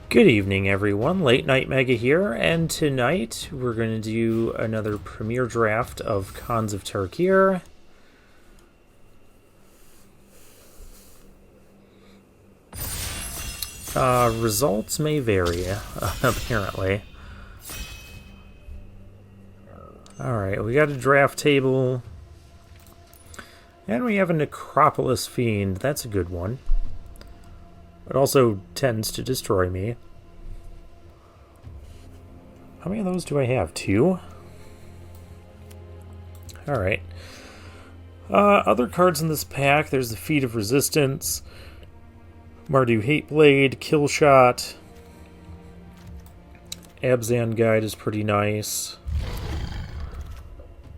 Good evening, everyone. Late Night Mega here, and tonight we're going to do another premiere draft of Khans of Tarkir. Results may vary, apparently. Alright, we got a draft table. And we have a Necropolis Fiend. That's a good one. It also tends to destroy me. How many of those do I have? 2? Alright. Other cards in this pack, there's the Feat of Resistance, Mardu Hateblade, Killshot, Abzan Guide is pretty nice.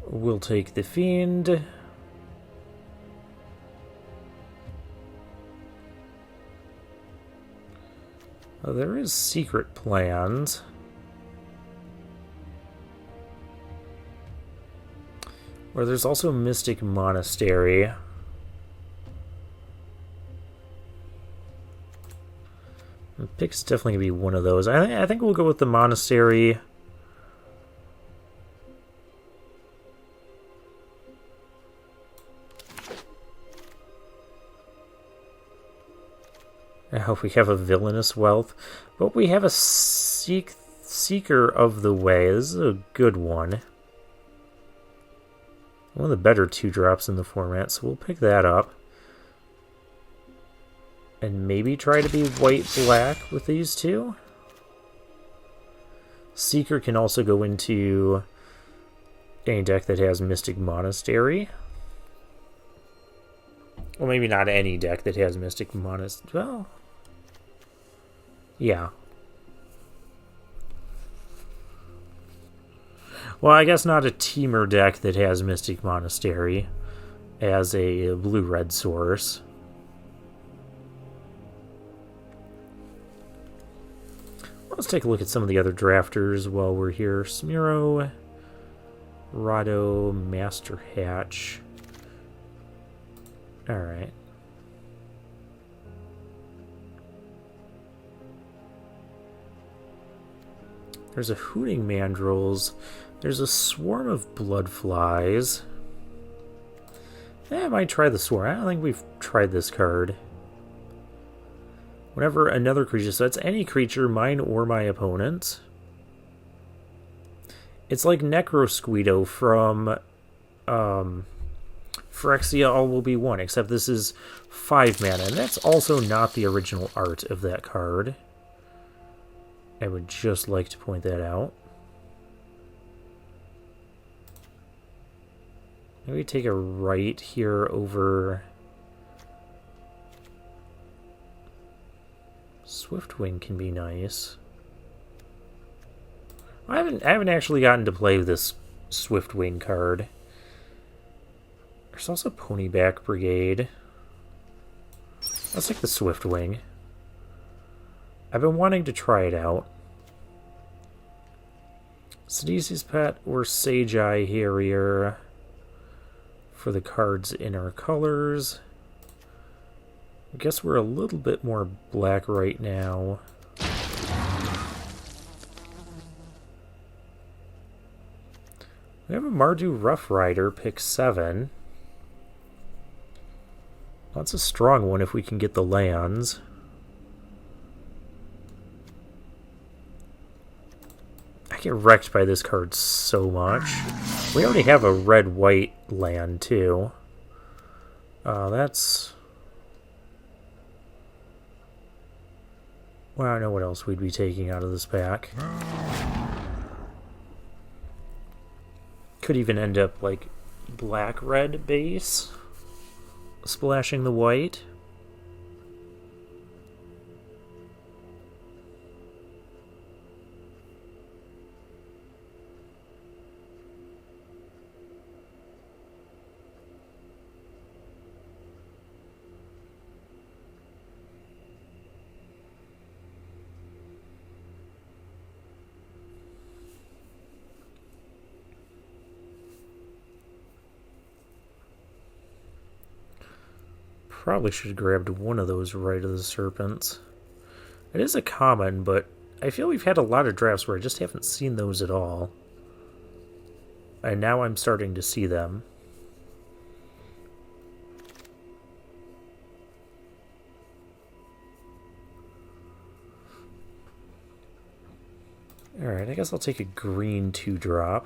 We'll take the Fiend. Oh, there is Secret Plans. Or there's also Mystic Monastery. Pick's definitely going to be one of those. I think we'll go with the Monastery. I hope we have a Villainous Wealth. But we have a Seeker of the Way. This is a good one. One of the better 2-drops in the format, so we'll pick that up. And maybe try to be white-black with these two. Seeker can also go into any deck that has Mystic Monastery. Well, maybe not any deck that has Mystic Monastery. Well, yeah. Well, I guess not a Teamer deck that has Mystic Monastery as a blue-red source. Let's take a look at some of the other drafters while we're here. Smiro, Rado, Master Hatch. Alright. There's a Hooting Mandrills. There's a Swarm of Bloodflies. I might try the Swarm. I don't think we've tried this card. Whenever another creature, so that's any creature, mine or my opponent's. It's like Necrosquito from Phyrexia All Will Be One, except this is 5 mana, and that's also not the original art of that card. I would just like to point that out. Maybe take a right here over Swiftwing can be nice. I haven't actually gotten to play this Swiftwing card. There's also Ponyback Brigade. Let's take the Swiftwing. I've been wanting to try it out. Sidisi's Pet or Sage Eye Harrier for the cards in our colors. I guess we're a little bit more black right now. We have a Mardu Rough Rider, pick 7. That's a strong one if we can get the lands. I get wrecked by this card so much. We already have a red-white land, too. That's... Well, I don't know what else we'd be taking out of this pack. Could even end up, like, black-red base. Splashing the white. Probably should have grabbed one of those Right of the Serpents. It is a common, but I feel we've had a lot of drafts where I just haven't seen those at all. And now I'm starting to see them. Alright, I guess I'll take a green 2-drop.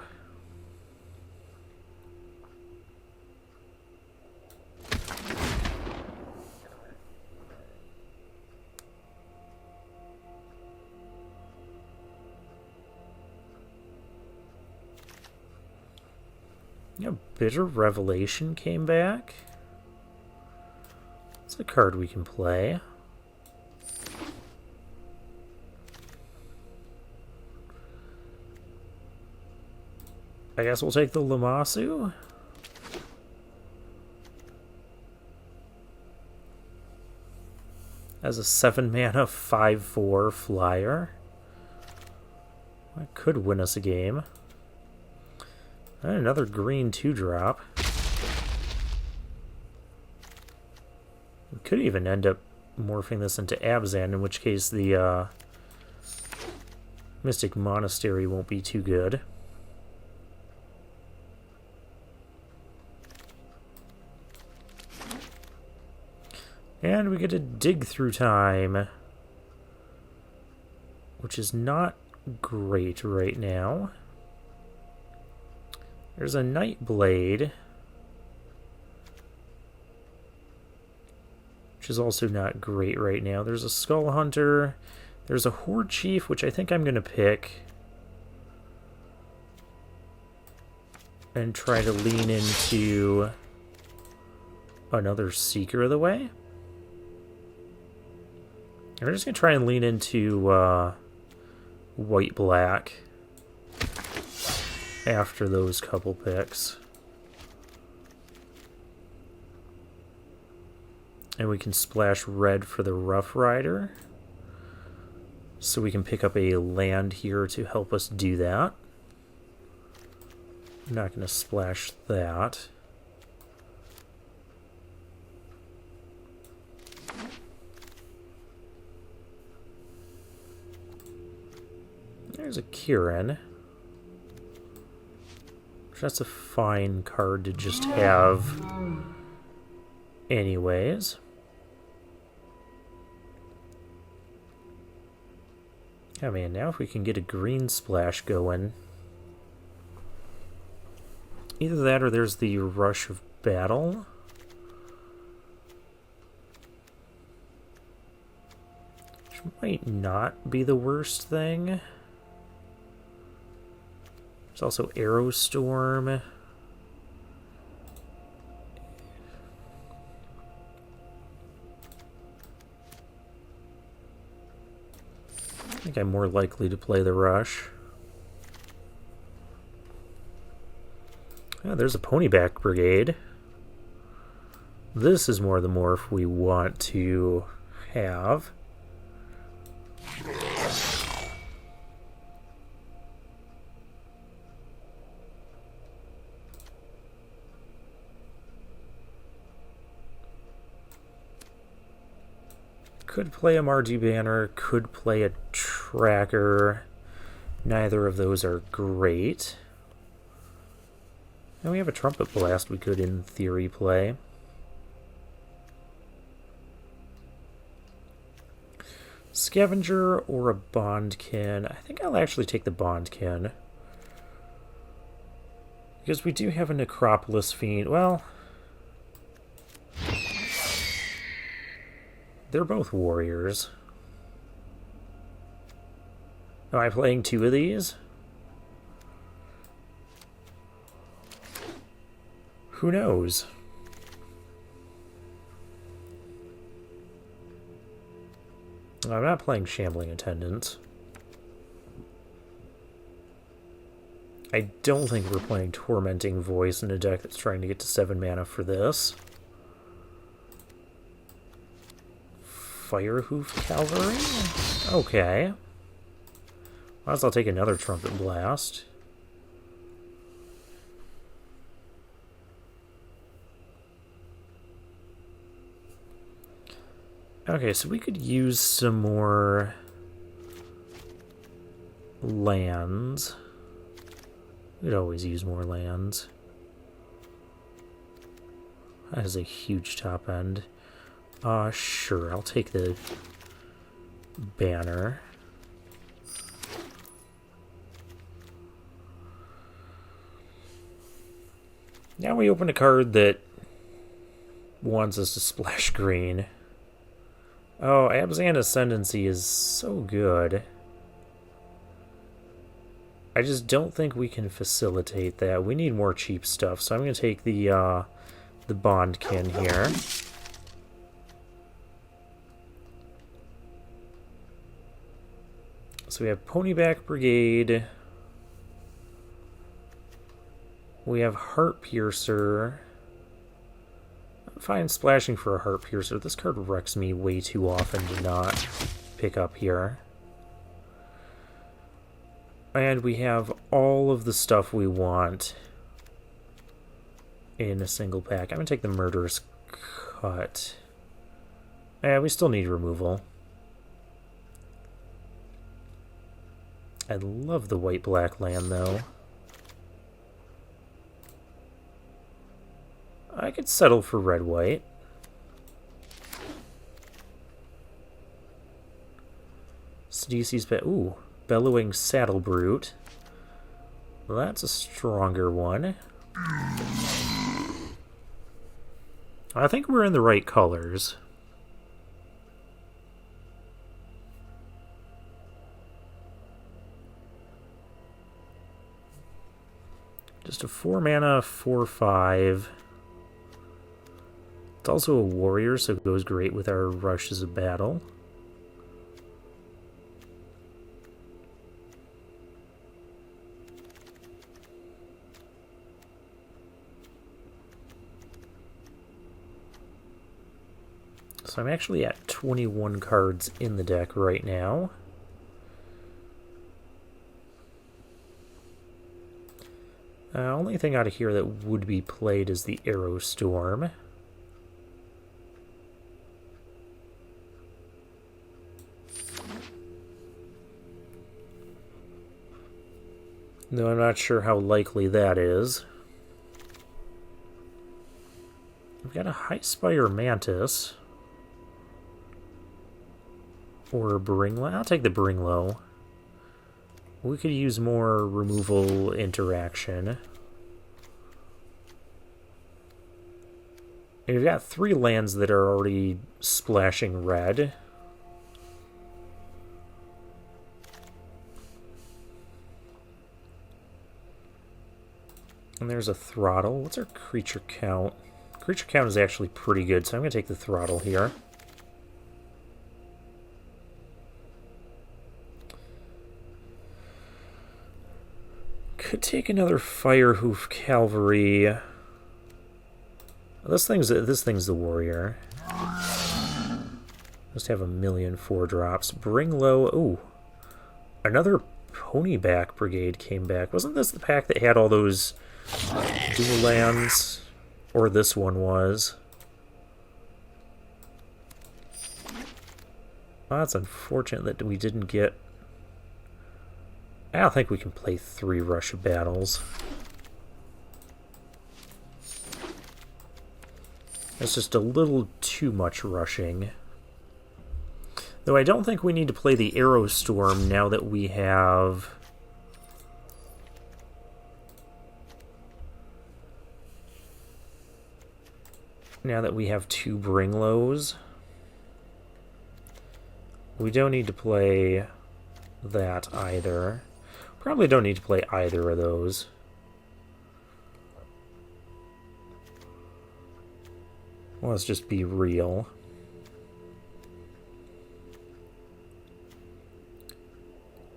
Yeah, Bitter Revelation came back. It's a card we can play. I guess we'll take the Lamasu. As a 7-mana 5/4 flyer. That could win us a game. And another green 2-drop. We could even end up morphing this into Abzan, in which case the Mystic Monastery won't be too good. And we get a dig through time, which is not great right now. There's a Nightblade, which is also not great right now. There's a Skull Hunter. There's a Horde Chief, which I think I'm going to pick and try to lean into another Seeker of the Way. And we're just going to try and lean into white-black after those couple picks. And we can splash red for the Rough Rider. So we can pick up a land here to help us do that. I'm not going to splash that. There's a Kirin. That's a fine card to just have anyways. Oh man, now if we can get a green splash going. Either that or there's the Rush of Battle. Which might not be the worst thing. There's also Arrow Storm. I think I'm more likely to play the Rush. Oh, there's a Ponyback Brigade. This is more the morph we want to have. Could play a Margie Banner, could play a Tracker. Neither of those are great. And we have a Trumpet Blast we could, in theory, play. Scavenger or a Bondkin. I think I'll actually take the Bondkin. Because we do have a Necropolis Fiend. Well, they're both warriors. Am I playing two of these? Who knows? I'm not playing Shambling Attendant. I don't think we're playing Tormenting Voice in a deck that's trying to get to 7 mana for this. Firehoof Cavalry? Okay. Might as well take another Trumpet Blast. Okay, so we could use some more lands. We'd always use more lands. That is a huge top end. Sure, I'll take the banner. Now we open a card that wants us to splash green. Oh, Abzan Ascendancy is so good. I just don't think we can facilitate that. We need more cheap stuff, so I'm going to take the Bondkin here. So we have Ponyback Brigade. We have Heart Piercer. I'm fine splashing for a Heart Piercer. This card wrecks me way too often to not pick up here. And we have all of the stuff we want in a single pack. I'm going to take the Murderous Cut. Yeah, we still need removal. I love the white-black land, though. I could settle for red-white. Sidisi's ooh, Bellowing Saddle Brute. Well, that's a stronger one. I think we're in the right colors. Just a 4-mana, 4/5. It's also a warrior, so it goes great with our rushes of battle. So I'm actually at 21 cards in the deck right now. Only thing out of here that would be played is the Arrow Storm. Though I'm not sure how likely that is. We've got a High Spire Mantis. Or a Bringlow. I'll take the Bringlow. We could use more removal interaction. And we've got 3 lands that are already splashing red. And there's a Throttle. What's our creature count? Creature count is actually pretty good, so I'm going to take the Throttle here. Could take another Firehoof Cavalry. This thing's the warrior. Must have a million 4-drops. Bringlow. Ooh, another Ponyback Brigade came back. Wasn't this the pack that had all those dual lands? Or this one was. Well, that's unfortunate that we didn't get. I don't think we can play 3 rush battles. That's just a little too much rushing. Though I don't think we need to play the Arrow Storm now that we have... Now that we have 2 Bringlows. We don't need to play that either. Probably don't need to play either of those. Well, let's just be real.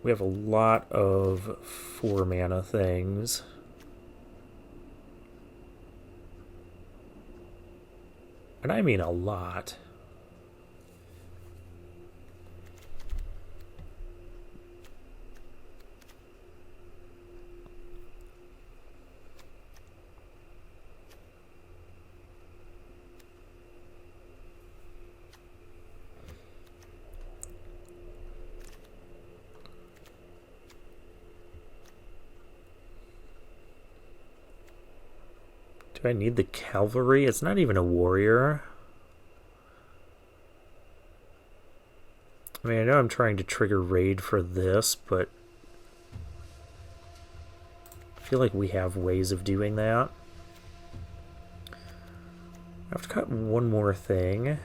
We have a lot of 4-mana things. And I mean a lot. Do I need the cavalry? It's not even a warrior. I mean, I know I'm trying to trigger raid for this, but I feel like we have ways of doing that. I have to cut one more thing.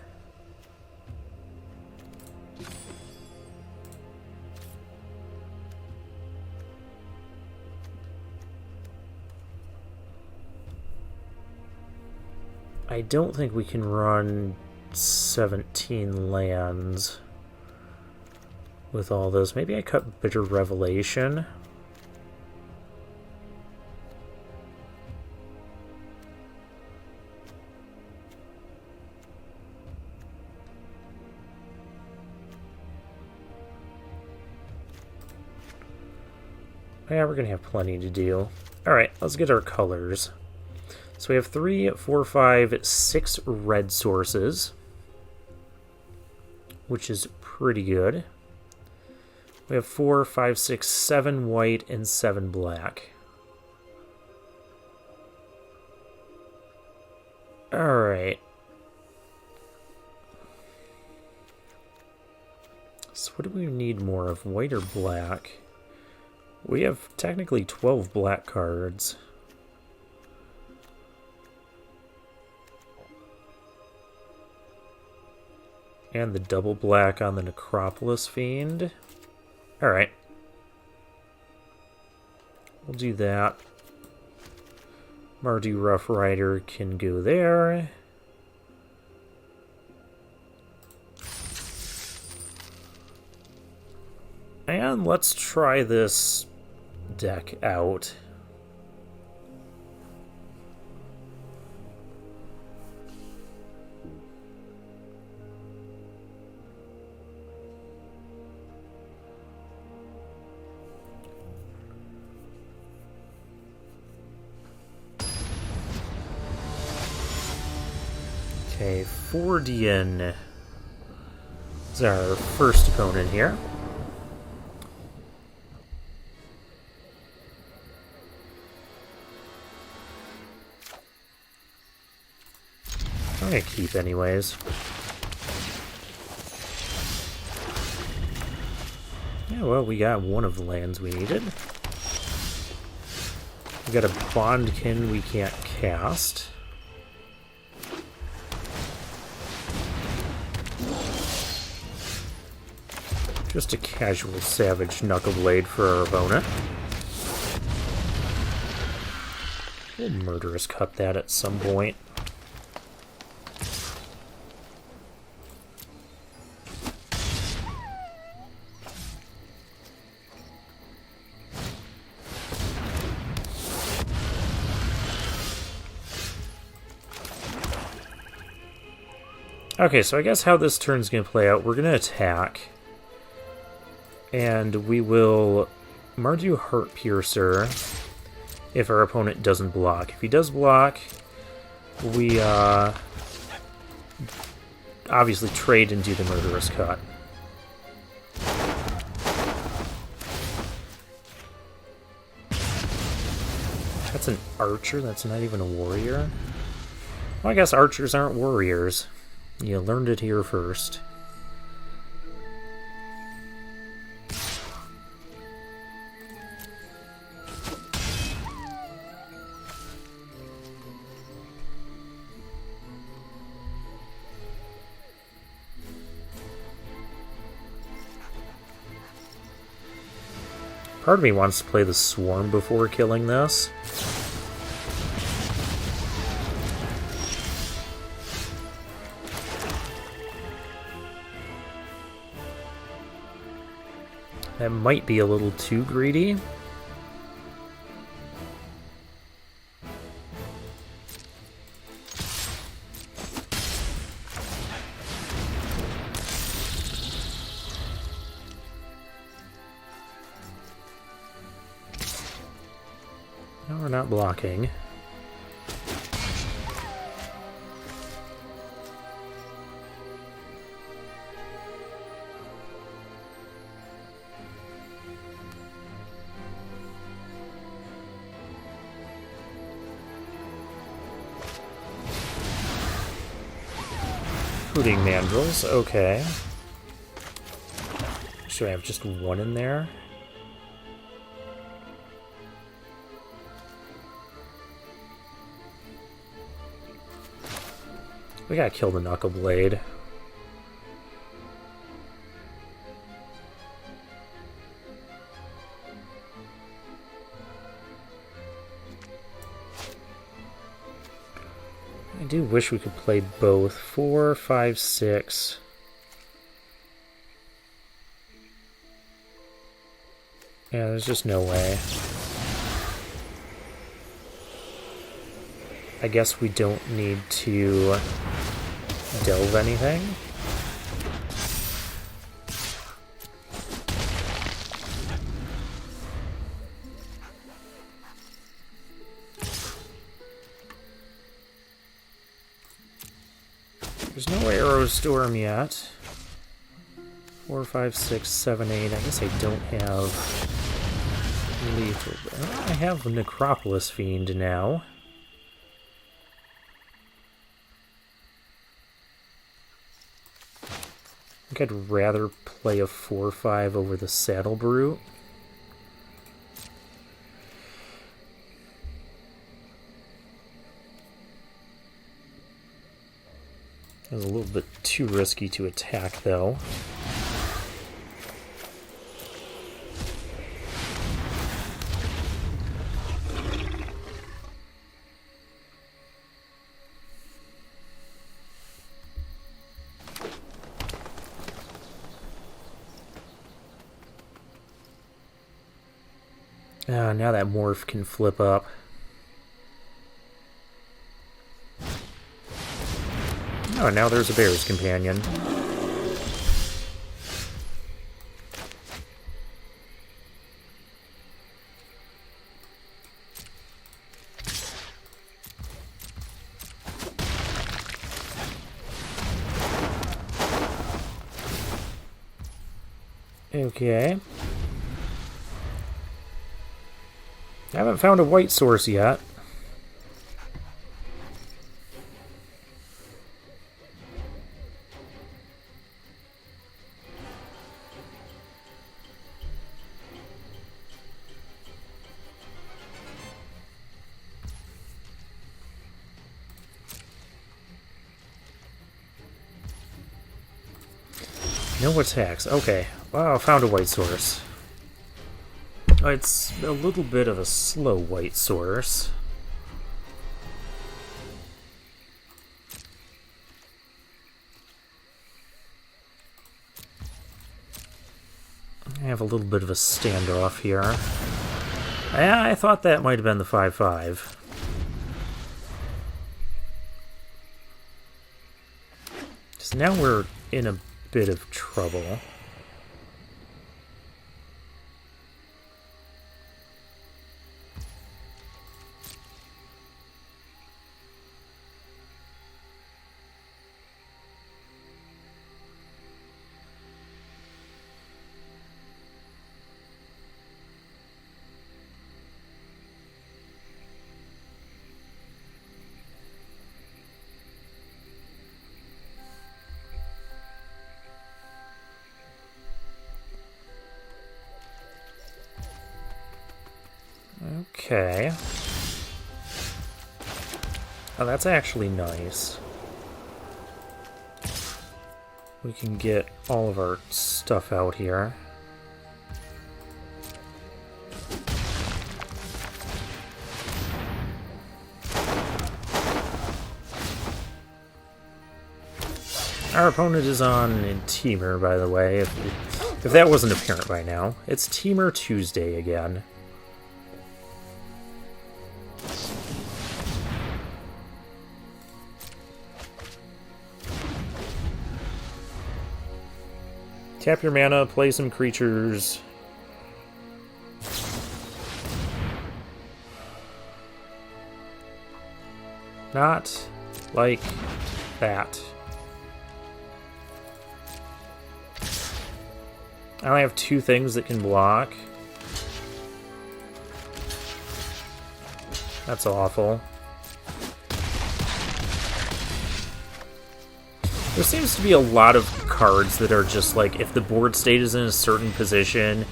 I don't think we can run 17 lands with all this. Maybe I cut Bitter Revelation. Yeah, we're going to have plenty to do. Alright, let's get our colors. So we have 3, 4, 5, 6 red sources, which is pretty good. We have 4, 5, 6, 7 white and 7 black. Alright. So what do we need more of, white or black? We have technically 12 black cards. And the double black on the Necropolis Fiend. Alright. We'll do that. Mardu Rough Rider can go there. And let's try this deck out. Okay, Fordian is our first opponent here. I'm gonna keep anyways. Yeah, well, we got one of the lands we needed. We got a Bondkin we can't cast. Just a casual Savage Knuckleblade for our opponent. We'll Murderous Cut that at some point. Okay, so I guess how this turn's going to play out, we're going to attack. And we will Mardu Heart Piercer if our opponent doesn't block. If he does block, we obviously trade and do the Murderous Cut. That's an archer, that's not even a warrior. Well, I guess archers aren't warriors. You learned it here first. Part of me wants to play the Swarm before killing this. That might be a little too greedy. No, we're not blocking. including mandrels. Okay. Should I have just one in there? We gotta kill the Knuckle Blade. I do wish we could play both. 4, 5, 6. Yeah, there's just no way. I guess we don't need to delve anything. There's no arrow storm yet. 4, 5, 6, 7, 8. I guess I don't have lethal. I have Necropolis Fiend now. I think I'd rather play a 4-5 over the Saddle Brute. It was a little bit too risky to attack, though. Now that morph can flip up. Oh, now there's a bear's companion. Okay. I haven't found a white source yet. No attacks. Okay. Wow, found a white source. It's a little bit of a slow white source. I have a little bit of a standoff here. Yeah, I thought that might have been the 5-5. So now we're in a bit of trouble. Okay. Oh, that's actually nice. We can get all of our stuff out here. Our opponent is on in Teamer, by the way, if that wasn't apparent by now. It's Teamer Tuesday again. Tap your mana, play some creatures. Not like that. I only have 2 things that can block. That's awful. There seems to be a lot of cards that are just like, if the board state is in a certain position,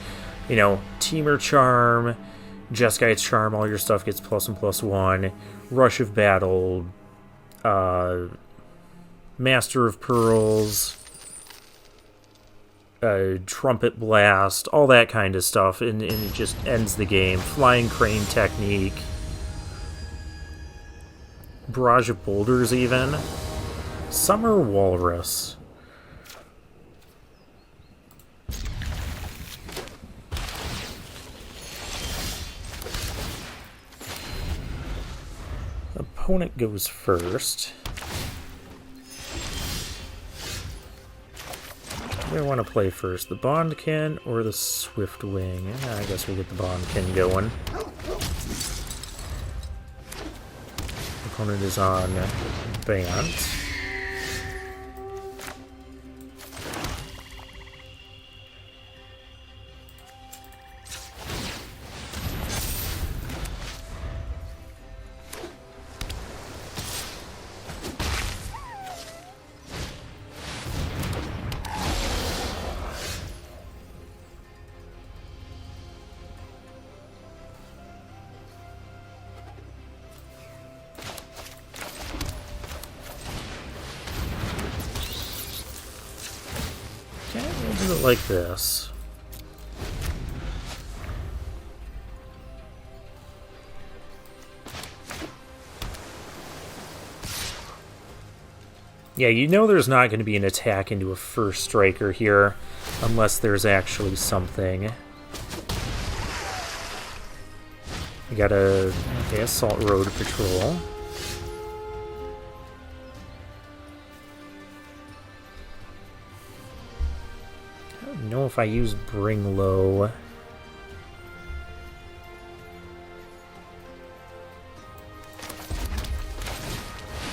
you know, Teamer Charm, Jeskai Charm, all your stuff gets +1/+1, Rush of Battle, Master of Pearls, Trumpet Blast, all that kind of stuff, and it just ends the game. Flying Crane Technique, Barrage of Boulders even. Summer Walrus. Opponent goes first. What do I want to play first? The Bondkin or the Swiftwing? I guess we'll get the Bondkin going. Opponent is on Bant. Like this. Yeah, you know there's not going to be an attack into a first striker here unless there's actually something. You got a Assault Road Patrol. Know if I use Bring Low.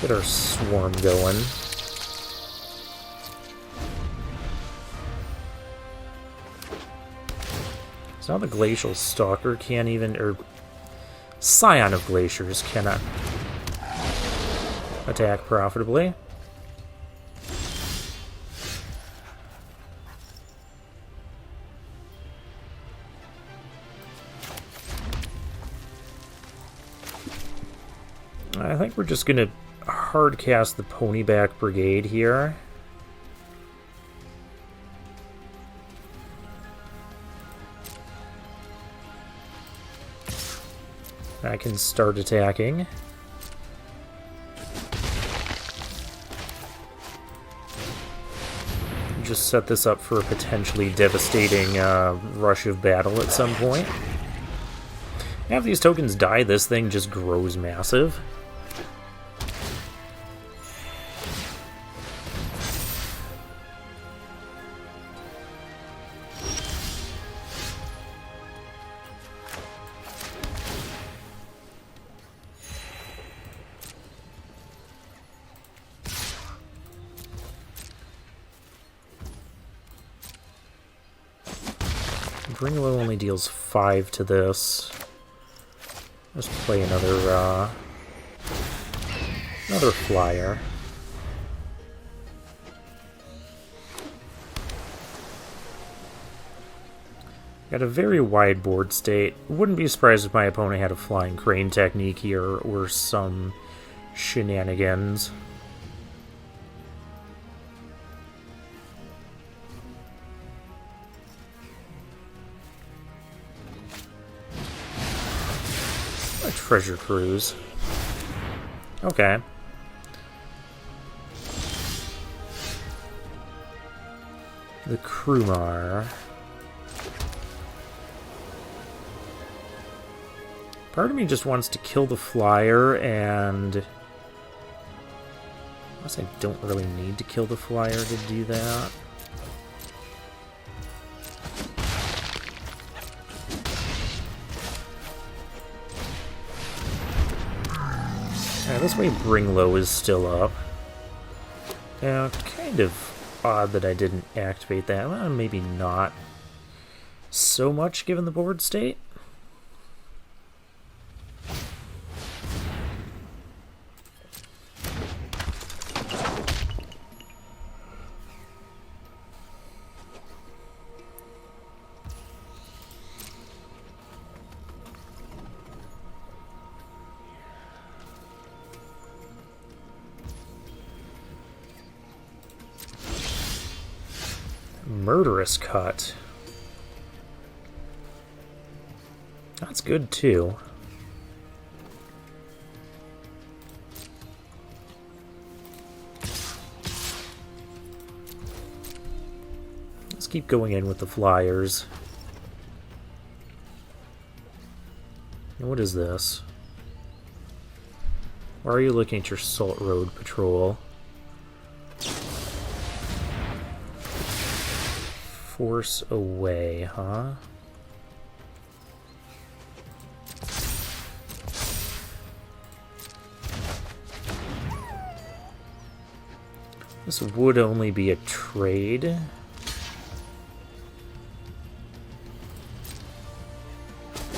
Get our Swarm going. So now the Glacial Stalker can't even, or Scion of Glaciers cannot attack profitably. I think we're just going to hard cast the Ponyback Brigade here. I can start attacking. Just set this up for a potentially devastating rush of battle at some point. After these tokens die, this thing just grows massive. Bring Low only deals 5 to this. Let's play another flyer. Got a very wide board state. Wouldn't be surprised if my opponent had a Flying Crane Technique here or some shenanigans. A Treasure Cruise. Okay. The Krumar. Part of me just wants to kill the flyer, and I guess I don't really need to kill the flyer to do that. Yeah, this way Bring Low is still up. Yeah, kind of odd that I didn't activate that. Well, maybe not so much given the board state. murderous cut. That's good too. Let's keep going in with the flyers. And what is this? Why are you looking at your Salt Road Patrol? Force away, huh? This would only be a trade.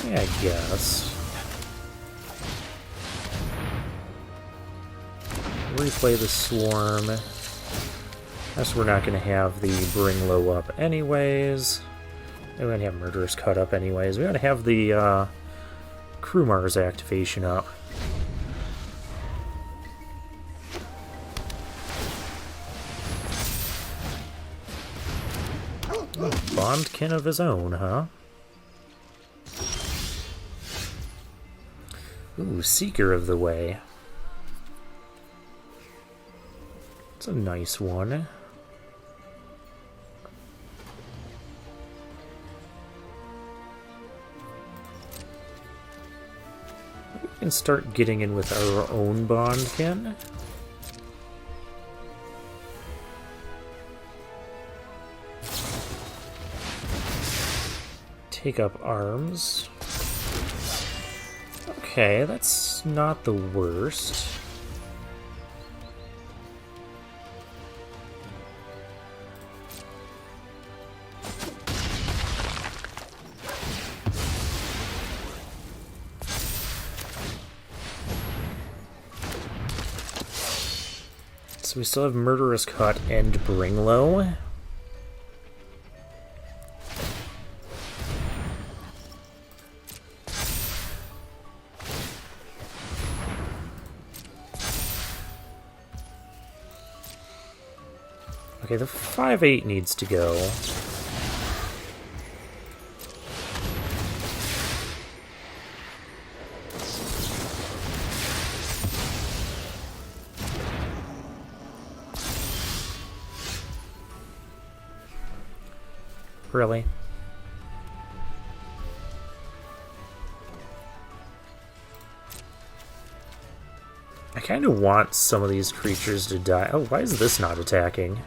Yeah, I guess. Replay the Swarm. Guess we're not going to have the Bring Low up anyways. We're going to have Murderous Cut up anyways. We're going to have the Crew Mars activation up. Bondkin of his own, huh? Ooh, Seeker of the Way. It's a nice one. We can start getting in with our own Bondkin. Take up arms. Okay, that's not the worst. So we still have Murderous Cut and Bring Low. Okay, the 5/8 needs to go. Really? I kind of want some of these creatures to die. Oh, why is this not attacking?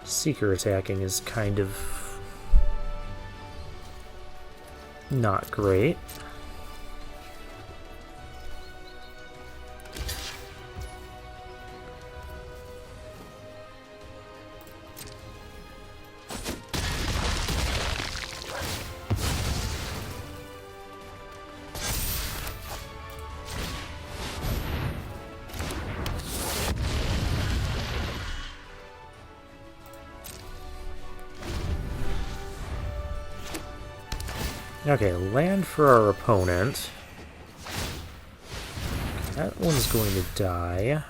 Seeker attacking is kind of not great. Okay, land for our opponent. That one's going to die.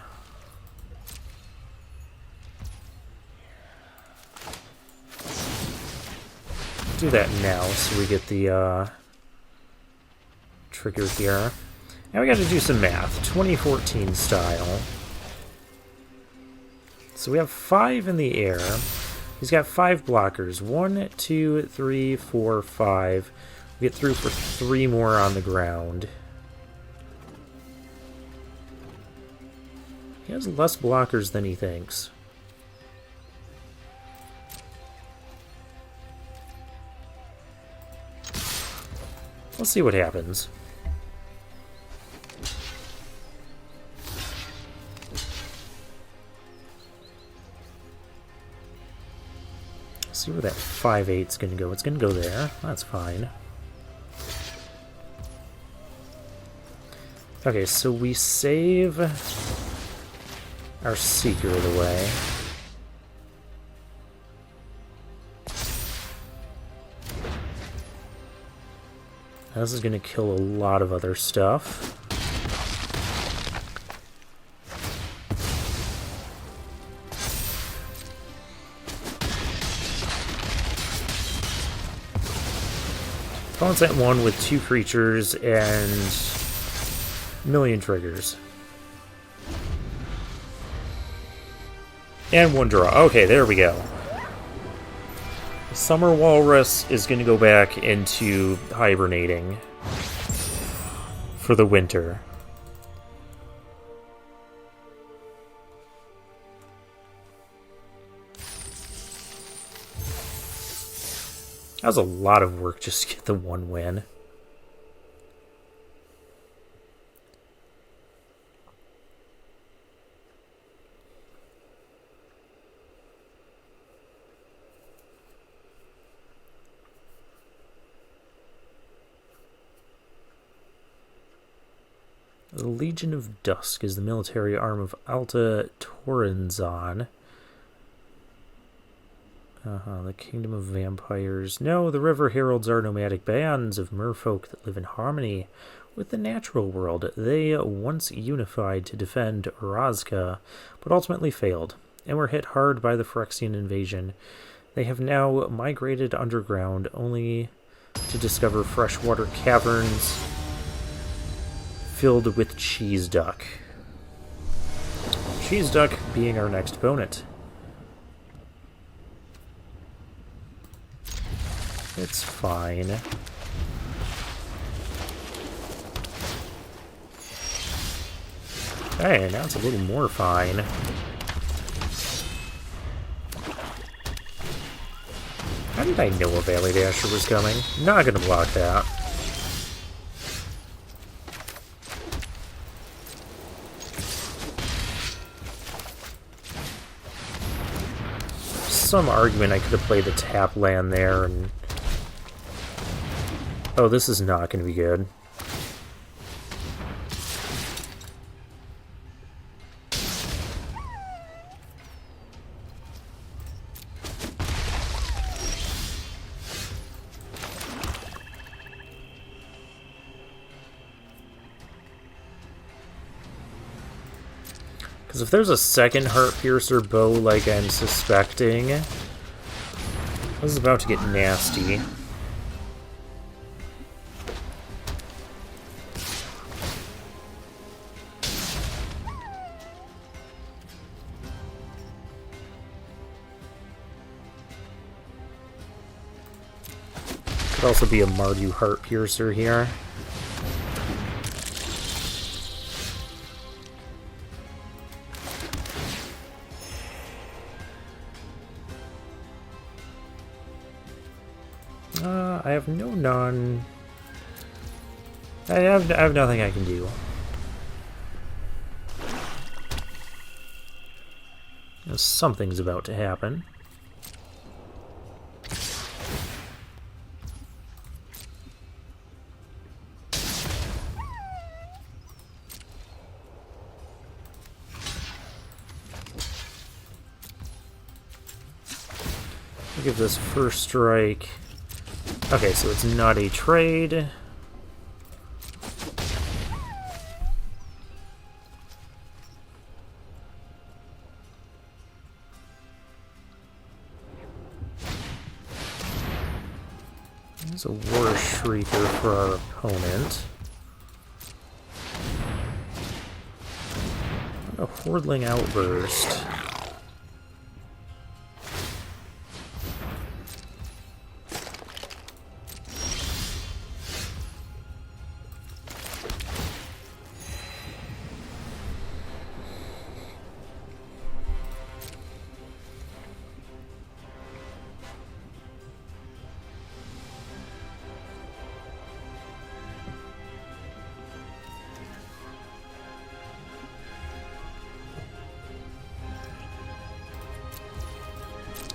Do that now so we get the trigger here. Now we got to do some math, 2014 style. So we have 5 in the air. He's got 5 blockers. 1, 2, 3, 4, 5. We get through for 3 more on the ground. He has less blockers than he thinks. Let's see what happens. See where that 5/8's gonna go. It's gonna go there. That's fine. Okay, so we save our Seeker of the Way. This is gonna kill a lot of other stuff. Opponent's at 1 with 2 creatures and million triggers. And 1 draw. Okay, there we go. Summer Walrus is going to go back into hibernating for the winter. That was a lot of work just to get the 1 win. The Legion of Dusk is the military arm of Alta Torrenzon. The Kingdom of Vampires. No, the River Heralds are nomadic bands of merfolk that live in harmony with the natural world. They once unified to defend Orazka, but ultimately failed, and were hit hard by the Phyrexian invasion. They have now migrated underground, only to discover freshwater caverns filled with cheese duck. Cheese duck being our next opponent. It's fine. Hey, now it's a little more fine. How did I know a Valley Dasher was coming? Not gonna block that. Some argument I could have played the tap land there and... Oh, this is not going to be good. Because if there's a second Heart Piercer bow like I'm suspecting, this is about to get nasty. Could also be a Mardu Heart Piercer here. I have no non... I have nothing I can do. Something's about to happen. I'll give this first strike. Okay, so it's not a trade. There's a War Shrieker for our opponent. A Hordling Outburst.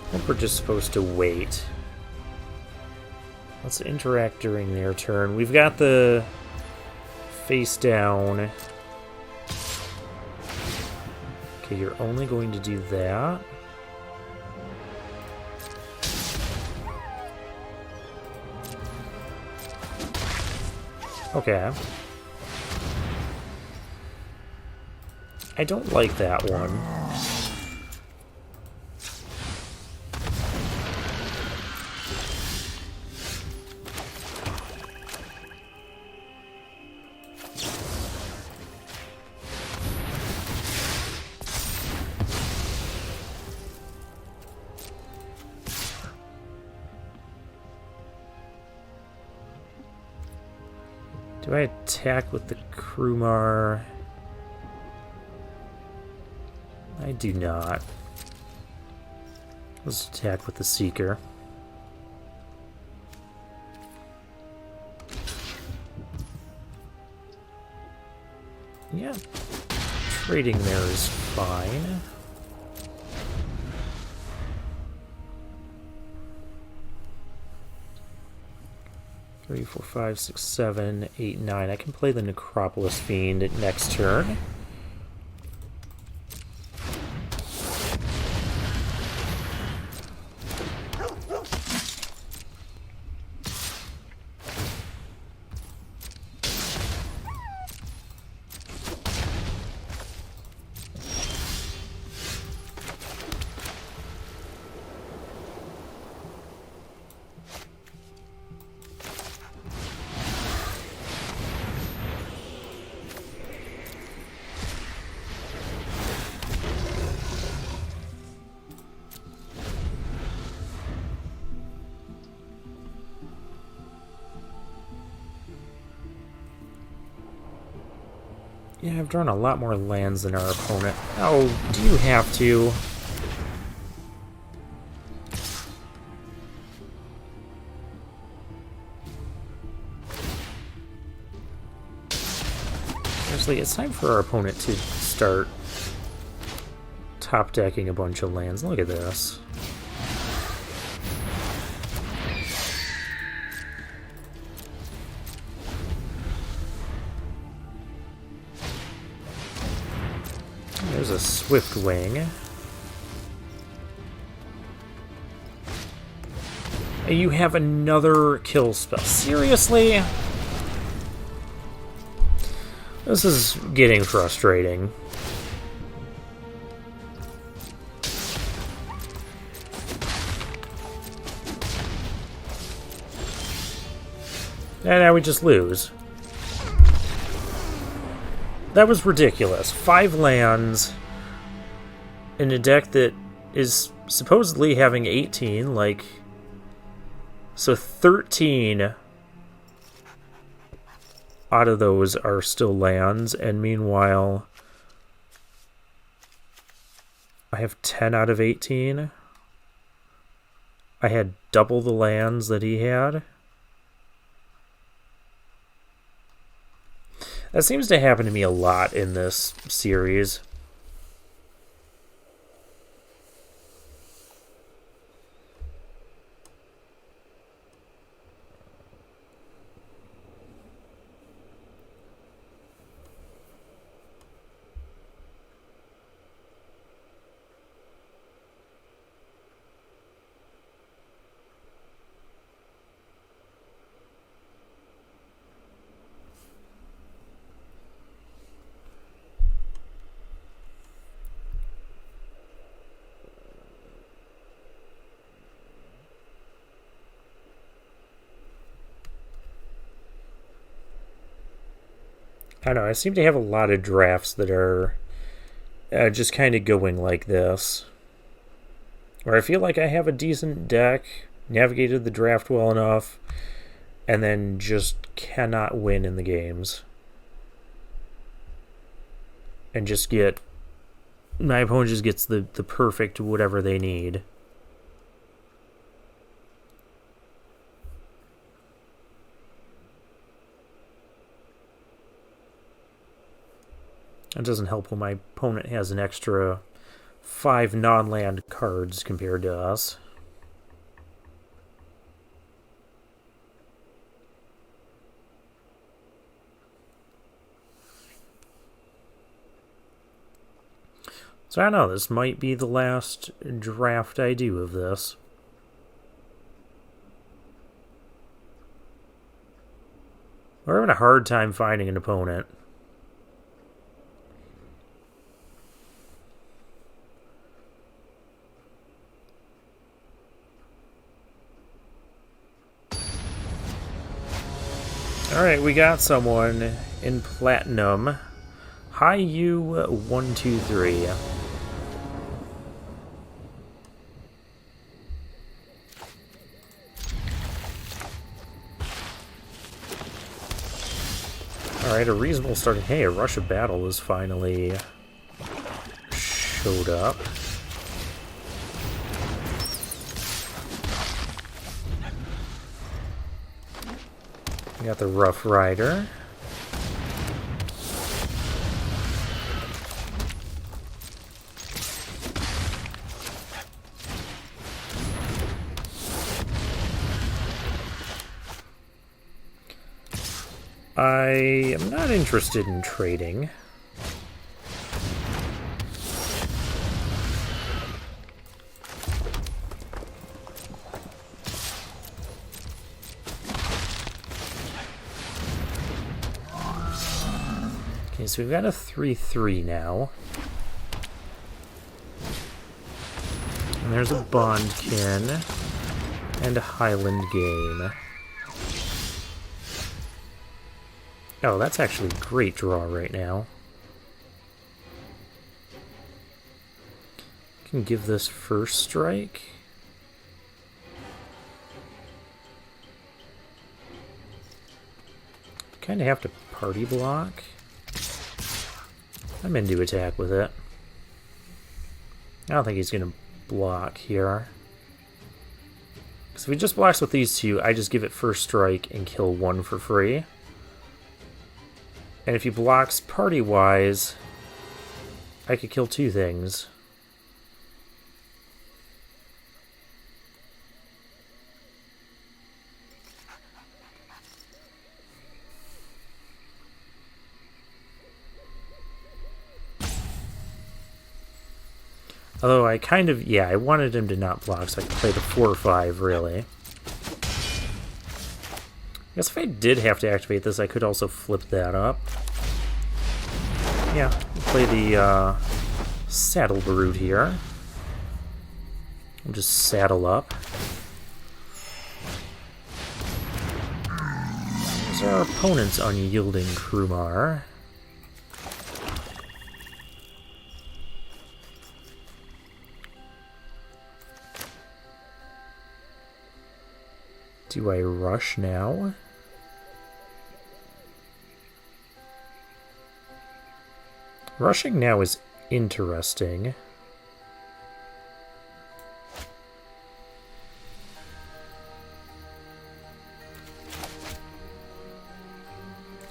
I think we're just supposed to wait. Let's interact during their turn. We've got the face down. Okay, you're only going to do that. Okay. I don't like that one. Do I attack with the Krumar? I do not. Let's attack with the Seeker. Yeah, trading there is fine. Three, four, five, six, seven, eight, nine. I can play the Necropolis Fiend next turn. Yeah, I've drawn a lot more lands than our opponent. Oh, do you have to? Seriously, it's time for our opponent to start top decking a bunch of lands. Look at this. There's a Swift Wing. You have another kill spell. Seriously? This is getting frustrating. And now we just lose. That was ridiculous. 5 lands in a deck that is supposedly having 18, like... So 13 out of those are still lands, and meanwhile I have 10 out of 18. I had double the lands that he had. That seems to happen to me a lot in this series. I don't know, I seem to have a lot of drafts that are just kind of going like this. Where I feel like I have a decent deck, navigated the draft well enough, and then just cannot win in the games. And just get... My opponent just gets the perfect whatever they need. It doesn't help when my opponent has an extra 5 non-land cards compared to us. So I don't know, this might be the last draft I do of this. We're having a hard time finding an opponent. Alright, we got someone in Platinum. Hi, you 123. Alright, a reasonable starting... Hey, a rush of battle has finally showed up. We got the Rough Rider. I am not interested in trading. Okay, so we've got a 3-3 now. And there's a Bondkin and a Highland Game. Oh, that's actually a great draw right now. Can give this first strike. Kind of have to party block. I'm into attack with it. I don't think he's going to block here. Because if he just blocks with these two, I just give it first strike and kill one for free. And if he blocks party-wise, I could kill two things. Although I kind of, yeah, I wanted him to not block so I could play the 4-5, really. I guess if I did have to activate this, I could also flip that up. Yeah, play the Saddle Brood here. We'll just saddle up. There's our opponent's Unyielding Krumar. Do I rush now? Rushing now is interesting.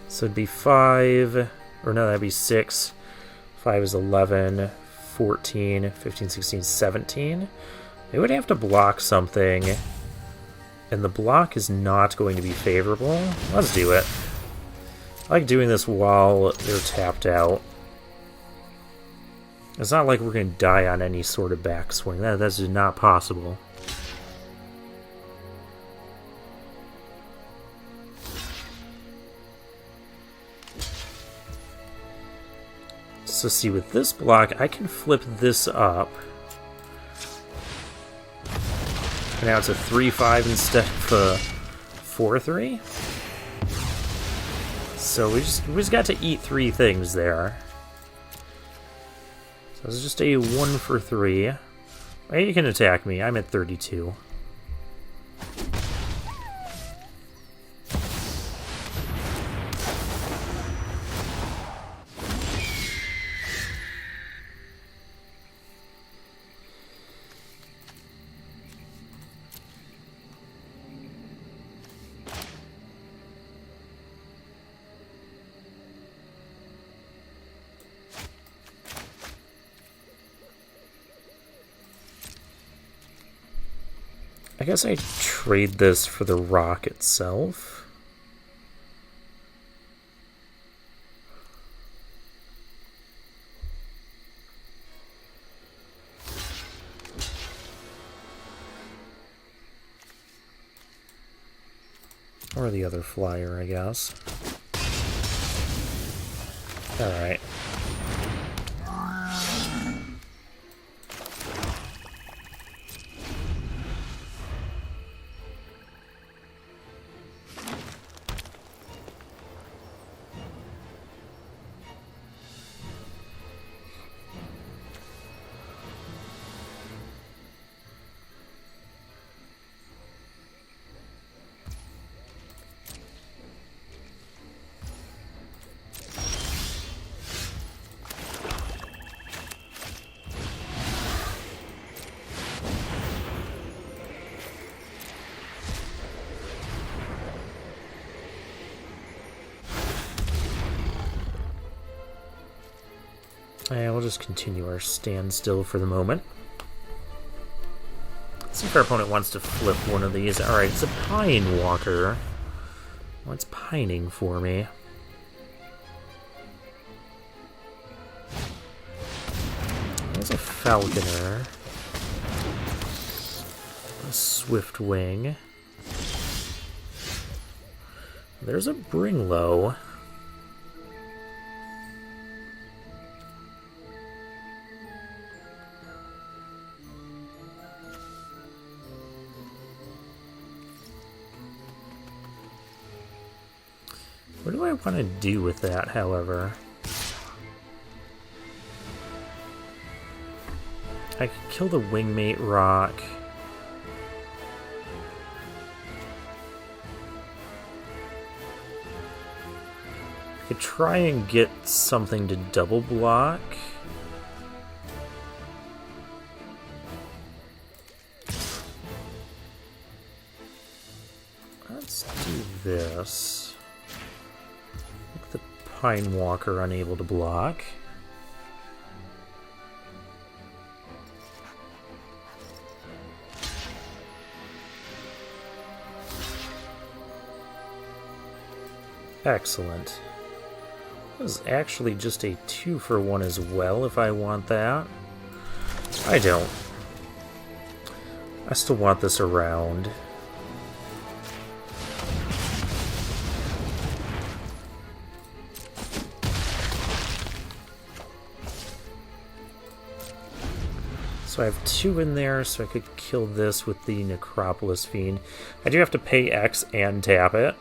So it'd be 5, or no, that'd be 6. 5 is 11, 14, 15, 16, 17. They would have to block something, and the block is not going to be favorable. Let's do it. I like doing this while they're tapped out. It's not like we're going to die on any sort of backswing. That's just not possible. So see, with this block, I can flip this up. And now it's a 3-5 instead of a 4-3. So we just got to eat 3 things there. So this is just a 1 for 3. You can attack me. I'm at 32. I guess I trade this for the rock itself. Or the other flyer, I guess. Alright. And we'll just continue our standstill for the moment. Let's see if our opponent wants to flip one of these. Alright, it's a Pine Walker. What's pining for me? There's a Falconer. A Swift Wing. There's a Bringlow. What do I want to do with that, however? I could kill the Wingmate Rock. I could try and get something to double block. Let's do this. The Pine Walker unable to block. Excellent. This is actually just a 2-for-1 as well, if I want that. I don't. I still want this around. So I have 2 in there, so I could kill this with the Necropolis Fiend. I do have to pay X and tap it.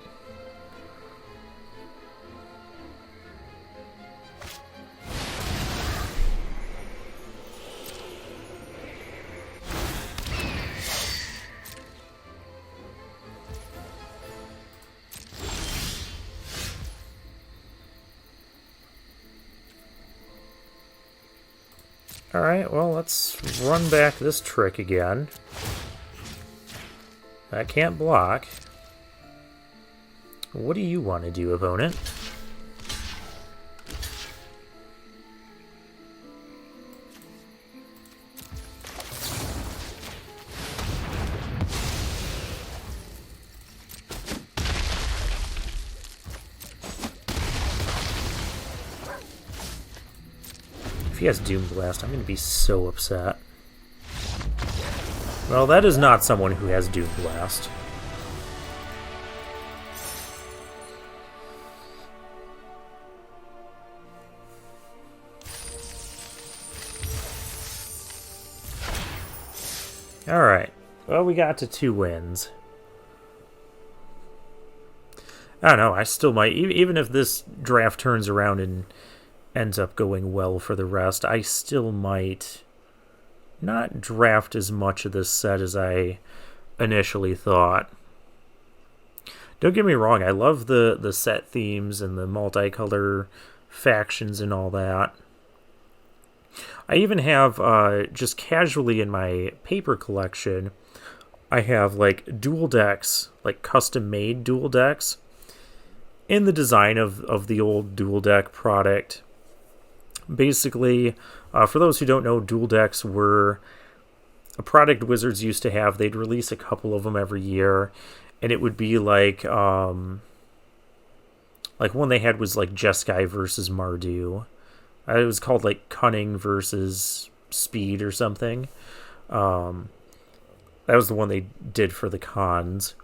Alright, well, let's run back this trick again. I can't block. What do you want to do, opponent? If he has Doom Blast, I'm going to be so upset. Well, that is not someone who has Doom Blast. Alright. Well, we got to 2 wins. I don't know, I still might, even if this draft turns around and ends up going well for the rest, I still might not draft as much of this set as I initially thought. Don't get me wrong, I love the set themes and the multicolor factions and all that. I even have, just casually in my paper collection, I have like dual decks, like custom-made dual decks, in the design of the old dual deck product. Basically, for those who don't know, dual decks were a product Wizards used to have. They'd release a couple of them every year, and it would be like one they had was like Jeskai versus Mardu. It was called like Cunning versus Speed or something. That was the one they did for the cons.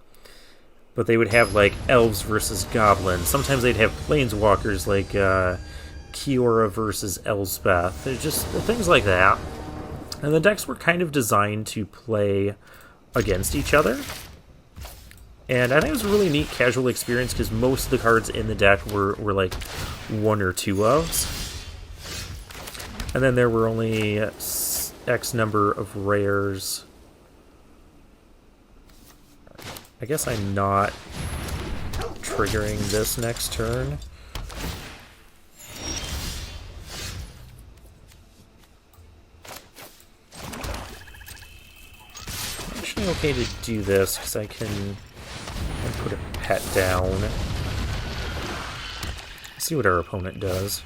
But they would have like Elves versus Goblins. Sometimes they'd have Planeswalkers like Kiora versus Elspeth. There's just things like that. And the decks were kind of designed to play against each other. And I think it was a really neat casual experience because most of the cards in the deck were like 1 or 2 ofs. And then there were only X number of rares. I guess I'm not triggering this next turn. Actually okay to do this because I can put a pet down. Let's see what our opponent does.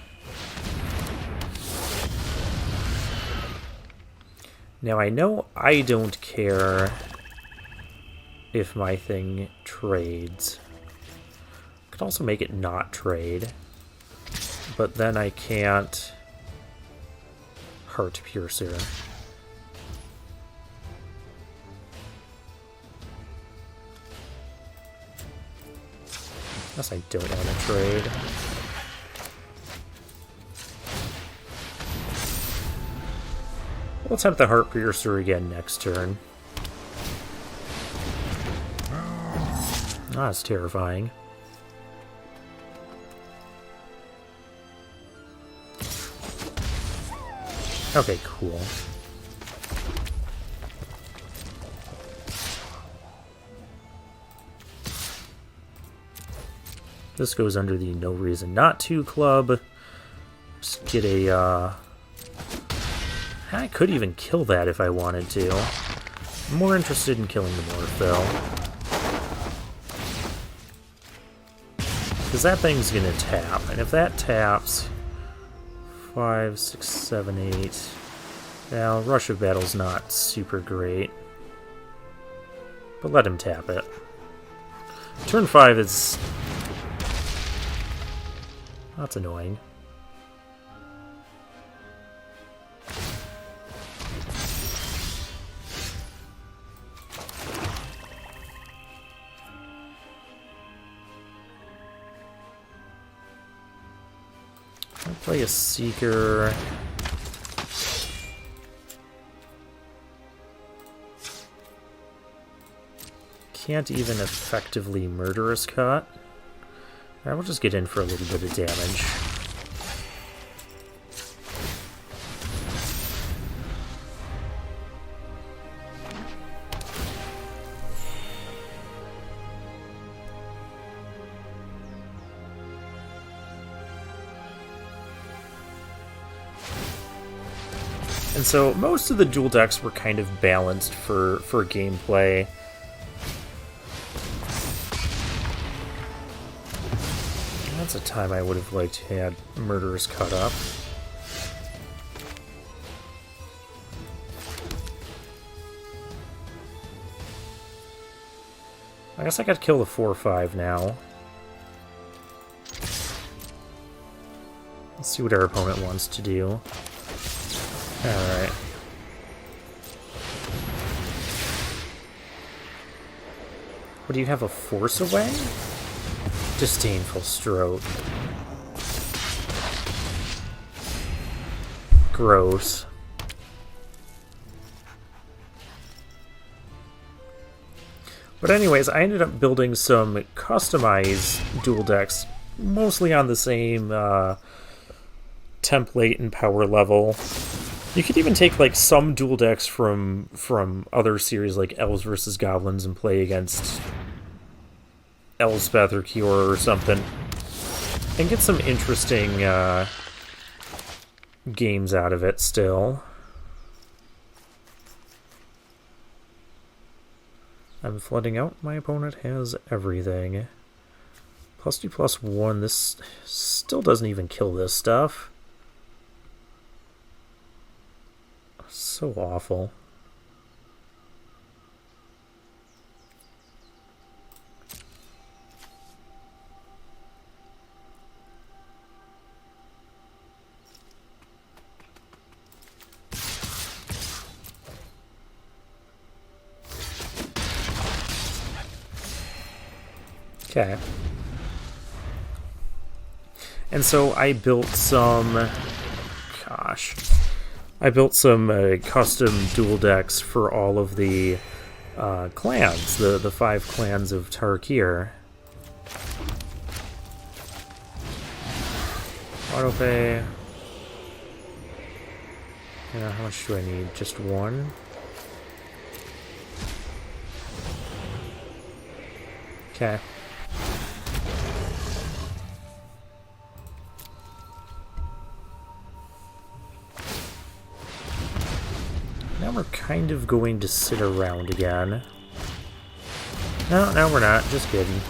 Now I know I don't care if my thing trades. Could also make it not trade, but then I can't Heart Piercer. Guess I don't want to trade. Let's have the Heart Piercer again next turn. That's terrifying. Okay, cool. This goes under the no reason not to club. Just get a, I could even kill that if I wanted to. I'm more interested in killing the Morphle. Because that thing's gonna tap, and if that taps... 5, 6, 7, 8... Now, Rush of Battle's not super great. But let him tap it. Turn 5 is... That's annoying. I'll play a Seeker. Can't even effectively Murderous Cut. Alright, we'll just get in for a little bit of damage. And so most of the dual decks were kind of balanced for gameplay. That's a time I would have liked to have Murderous Cut up. I guess I gotta kill the 4-5 now. Let's see what our opponent wants to do. Alright. What, do you have a Force Away? Disdainful Stroke. Gross. But anyways, I ended up building some customized dual decks, mostly on the same template and power level. You could even take like some dual decks from other series like Elves vs. Goblins and play against Elspeth or Kiora or something, and get some interesting games out of it still. I'm flooding out. My opponent has everything. +2/+1. This still doesn't even kill this stuff. So awful. Okay. And so I built some... I built some custom dual decks for all of the clans, the 5 clans of Tarkir. Autopay. Yeah, how much do I need? Just 1? Okay. Now we're kind of going to sit around again. No, we're not. Just kidding.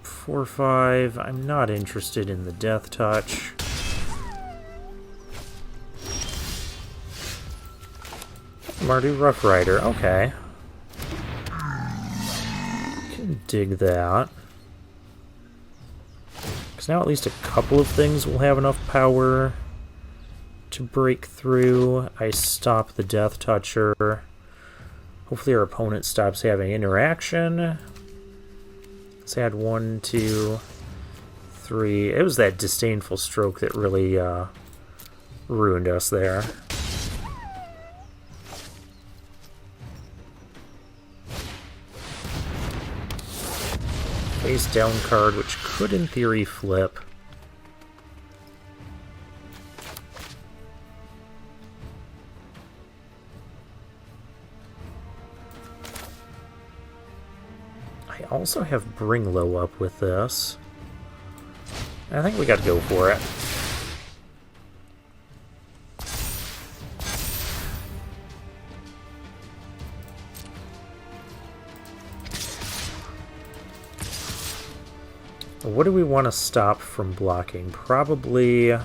Four, 5. I'm not interested in the Death Touch. Mardu Rough Rider, okay. Can dig that. Because now at least a couple of things will have enough power to break through. I stop the Death Toucher. Hopefully our opponent stops having interaction. Let's add 1, 2, 3. It was that disdainful stroke that really ruined us there. Face down card, which could in theory flip. I also have Bring Low up with this. I think we got to go for it. What do we want to stop from blocking? Probably the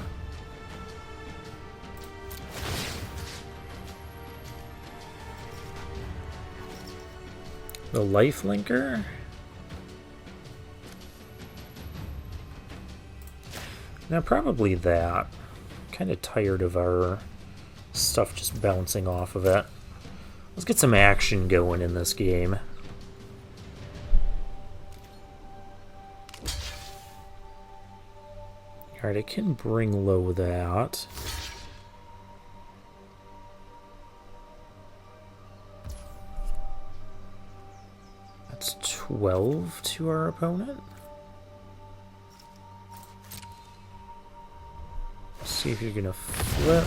Lifelinker? Now, probably that. Kind of tired of our stuff just bouncing off of it. Let's get some action going in this game. Alright, I can bring low that. That's 12 to our opponent. See if you're gonna flip.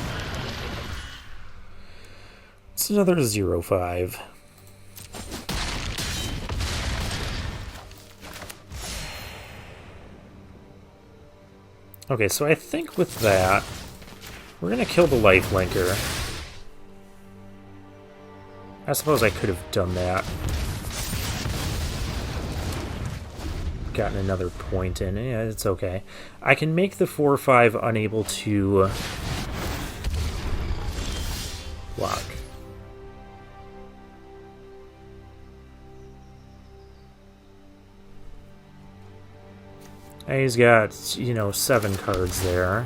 It's another 0-5. Okay, so I think with that, we're gonna kill the Lifelinker. I suppose I could have done that. Gotten another point in. Yeah, it's okay. I can make the 4-5 unable to block. And he's got, you know, 7 cards there.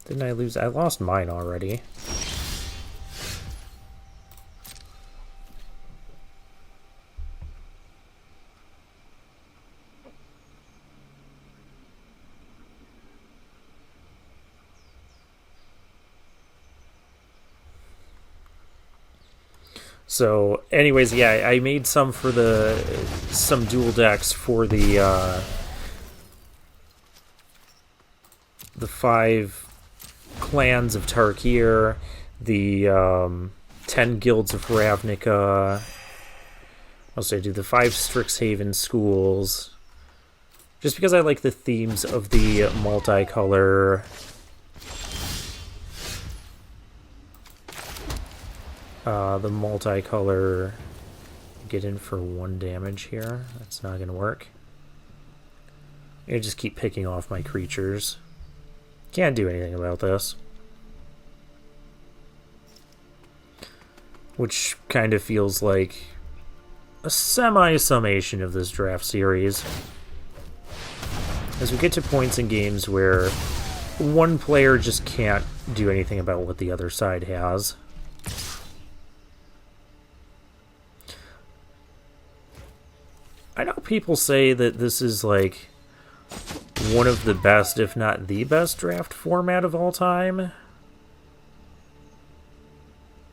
Didn't I lose? I lost mine already. So, anyways, yeah, I made some for some dual decks for the 5 clans of Tarkir, the 10 guilds of Ravnica. Also, I do the 5 Strixhaven schools. Just because I like the themes of the multicolor. The multicolor. Get in for 1 damage here. That's not going to work. I just keep picking off my creatures. Can't do anything about this. Which kind of feels like a semi-summation of this draft series. As we get to points in games where one player just can't do anything about what the other side has. I know people say that this is like one of the best, if not the best, draft format of all time.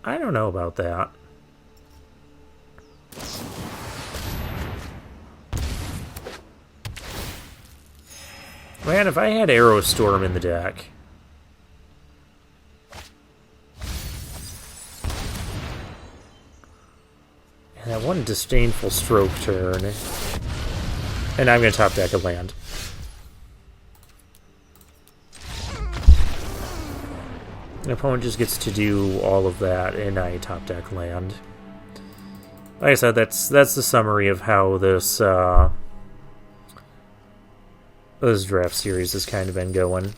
I don't know about that. Man, if I had Aerostorm in the deck... And that one disdainful stroke turn... And I'm going to top deck a land. The opponent just gets to do all of that in a top deck land. Like I said, that's the summary of how this this draft series has kind of been going.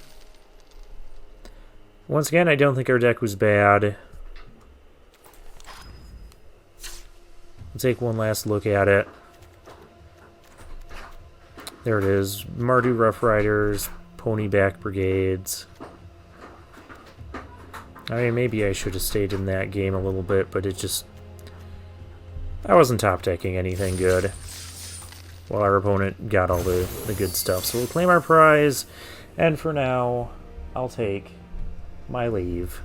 Once again, I don't think our deck was bad. We'll take one last look at it. There it is. Mardu Rough Riders, Ponyback Brigades. I mean, maybe I should have stayed in that game a little bit, but it just... I wasn't top decking anything good. While our opponent got all the good stuff. So we'll claim our prize, and for now, I'll take my leave.